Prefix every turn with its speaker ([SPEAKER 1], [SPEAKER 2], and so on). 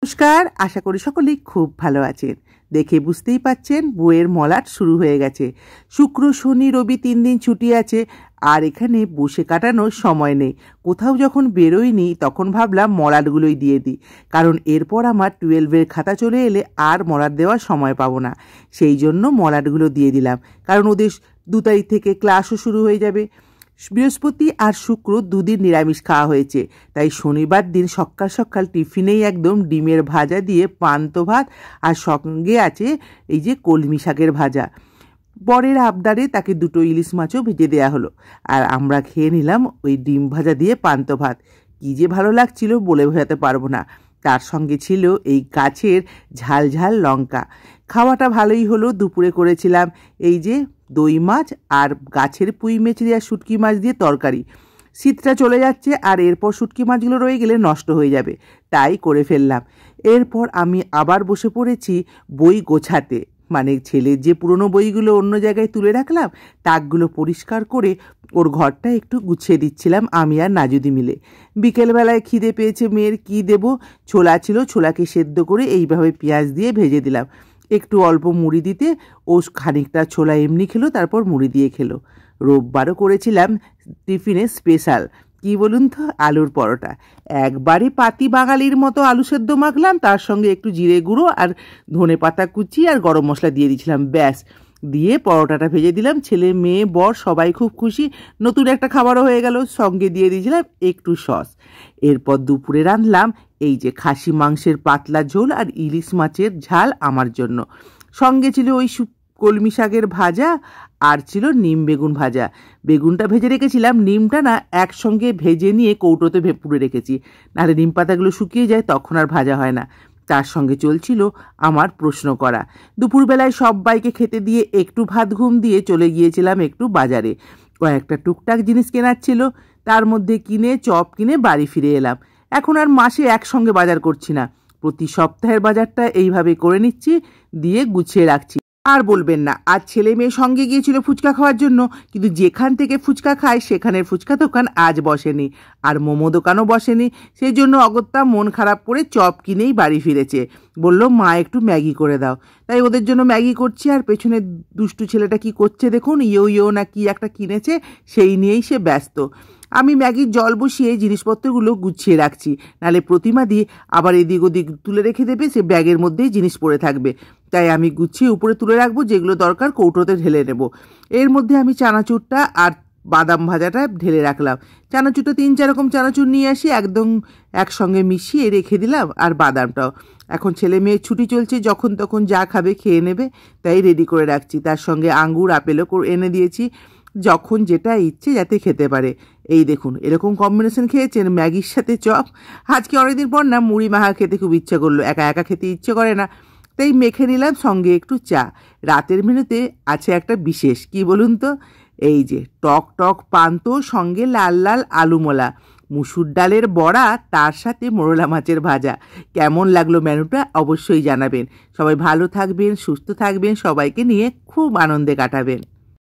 [SPEAKER 1] নমস্কার, আশা করি সকলেই খুব ভালো আছেন। দেখে বুঝতেই পাচ্ছেন বইয়ের মলাট শুরু হয়ে গেছে। শুক্র, শনি, রবি 3 দিন ছুটি আছে, আর এখানে বসে কাটানোর সময় নেই। কোথাও যখন বেরোইনি তখন ভাবলাম মলাটগুলোই দিয়ে দিই, কারণ এরপর আমার 12-এর খাতা চলে এলে আর মলাট দেওয়ার সময় পাবো না। সেই জন্য মলাটগুলো দিয়ে দিলাম, কারণ ওদের 2 তারিখ থেকে ক্লাসও শুরু হয়ে যাবে। বৃহস্পতি আর শুক্র 2 দিন নিরামিষ খাওয়া হয়েছে, তাই শনিবার দিন সকাল সকাল টিফিনেই একদম ডিমের ভাজা দিয়ে পান্তা ভাত, আর সঙ্গে আছে এই যে কলমি শাকের ভাজা। বরের আবদারে তাকে 2টো ইলিশ মাছও ভেজে দেওয়া হলো, আর আমরা খেয়ে নিলাম ওই ডিম ভাজা দিয়ে পান্তা ভাত। কী যে ভালো লাগছিল বলে বোঝাতে পারবো না। তার সঙ্গে ছিল এই গাছের ঝাল ঝাল লঙ্কা। খাওয়াটা ভালোই হলো। দুপুরে করেছিলাম এই যে দই মাছ আর গাছের পুঁই মেচড়ি আর শুটকি মাছ দিয়ে তরকারি। শীতটা চলে যাচ্ছে, আর এরপর শুটকি মাছগুলো রয়ে গেলে নষ্ট হয়ে যাবে, তাই করে ফেললাম। এরপর আমি আবার বসে পড়েছি বই গোছাতে, মানে ছেলের যে পুরনো বইগুলো অন্য জায়গায় তুলে রাখলাম তাকগুলো পরিষ্কার করে ওর ঘরটা একটু গুছিয়ে দিচ্ছিলাম আমি আর নাজুদি মিলে। বিকেলবেলায় খিদে পেয়েছে মেয়ের, কি দেব, ছোলা ছিল, ছোলাকে সেদ্ধ করে এইভাবে পেঁয়াজ দিয়ে ভেজে দিলাম। একটু অল্প মুড়ি দিতে ও খানিকটা ছোলা এমনি খেলো, তারপর মুড়ি দিয়ে খেলো। রোববারও করেছিলাম টিফিনে স্পেশাল, কি বলুন তো, আলুর পরোটা। একবারে পাতি বাঙালির মতো আলু সেদ্ধ মাখলাম, তার সঙ্গে একটু জিরে গুঁড়ো আর ধনে পাতা কুচি আর গরম মশলা দিয়ে দিয়েছিলাম, ব্যাস। দিয়ে পরোটাটা ভেজে দিলাম। ছেলে মেয়ে বর সবাই খুব খুশি, নতুন একটা খাবারও হয়ে গেল। সঙ্গে দিয়ে দিয়েছিলাম একটু সস। এরপর দুপুরে রাঁধলাম এই যে খাসি মাংসের পাতলা ঝোল আর ইলিশ মাছের ঝাল আমার জন্য। সঙ্গে ছিল ওই কলমি শাকের ভাজা, আর ছিল নিম বেগুন ভাজা। বেগুনটা ভেজে রেখেছিলাম, নিমটা না একসঙ্গে ভেজে নিয়ে কৌটোতে পুড়ে রেখেছি, নাহলে নিম পাতাগুলো শুকিয়ে যায়, তখন আর ভাজা হয় না। তার সঙ্গে চলছিল আমার প্রশ্ন করা। দুপুরবেলায় সবাইকে খেতে দিয়ে একটু ভাত ঘুম দিয়ে চলে গিয়েছিলাম একটু বাজারে। কয়েকটা টুকটাক জিনিস কেনার ছিল, তার মধ্যে কিনে চপ কিনে বাড়ি ফিরে এলাম। এখন আর মাসে একসঙ্গে বাজার করছি না, প্রতি সপ্তাহের বাজারটা এইভাবে করে নিচ্ছি, দিয়ে গুছিয়ে রাখছি। আর বলবেন না, আজ ছেলে মেয়ে সঙ্গে গিয়েছিল ফুচকা খাওয়ার জন্য, কিন্তু যেখান থেকে ফুচকা খায় সেখানের ফুচকা দোকান আজ বসেনি, আর মোমো দোকানও বসেনি। সেই জন্য অগত্যা মন খারাপ করে চপ কিনেই বাড়ি ফিরেছে। বলল মা একটু ম্যাগি করে দাও, তাই ওদের জন্য ম্যাগি করছি। আর পেছনে দুষ্টু ছেলেটা কি করছে দেখুন, ইয়ো না কি একটা কিনেছে, সেই নিয়েই সে ব্যস্ত। আমি ম্যাগির জল বসিয়ে জিনিসপত্রগুলো গুছিয়ে রাখছি, নাহলে প্রতিমা দিয়ে আবার এদিক ওদিক তুলে রেখে দেবে, সে ব্যাগের মধ্যেই জিনিস পড়ে থাকবে। তাই আমি গুছিয়ে উপরে তুলে রাখবো, যেগুলো দরকার কৌটোতে ঢেলে নেব। এর মধ্যে আমি চানাচুরটা আর বাদাম ভাজাটা ঢেলে রাখলাম। চানাচুরটা 3-4 রকম চানাচুর নিয়ে আসি, একদম একসঙ্গে মিশিয়ে রেখে দিলাম, আর বাদামটাও। এখন ছেলে মেয়ের ছুটি চলছে, যখন তখন যা খাবে খেয়ে নেবে, তাই রেডি করে রাখছি। তার সঙ্গে আঙ্গুর আপেলও এনে দিয়েছি, যখন যেটা ইচ্ছে যাতে খেতে পারে। এই দেখুন, এরকম কম্বিনেশন খেয়েছেন ম্যাগির সাথে চপ? আজকে অনেকদিন পর না মুড়ি মাখা খেতে খুব ইচ্ছে করলো, একা একা খেতে ইচ্ছে করে না, তাই মেখে নিলাম, সঙ্গে একটু চা। রাতের মেনুতে আছে একটা বিশেষ, কি বলুন তো, এই যে টক টক পান্তা, সঙ্গে লাল লাল আলুমোলা, মুসুর ডালের বড়া, তার সাথে মোরলা মাছের ভাজা। কেমন লাগলো মেনুটা অবশ্যই জানাবেন। সবাই ভালো থাকবেন, সুস্থ থাকবেন, সবাইকে নিয়ে খুব আনন্দে কাটাবেন।